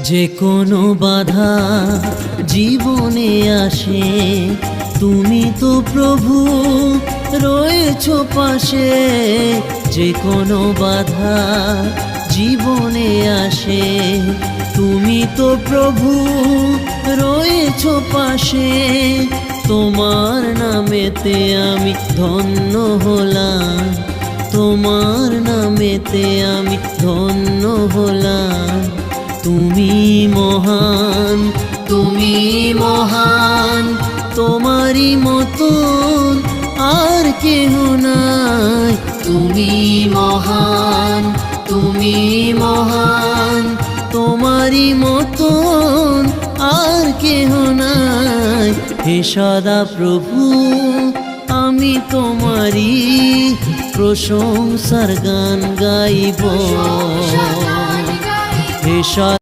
যে কোনো বাধা জীবনে আসে, তুমি তো প্রভু রয়েছো পাশে। যে কোনো বাধা জীবনে আসে, তুমি তো প্রভু রয়েছো পাশে। তোমার নামেতে আমি ধন্য হলাম, তোমার নামেতে আমি ধন্য হলাম। তুমি মহান, তুমি মহান, তোমারই মতন আর কেহ নাই। তুমি মহান, তুমি মহান, তোমারই মতন আর কেহ নাই। হে সদা প্রভু আমি তোমারই প্রশংসার গান গাইব। হে সদা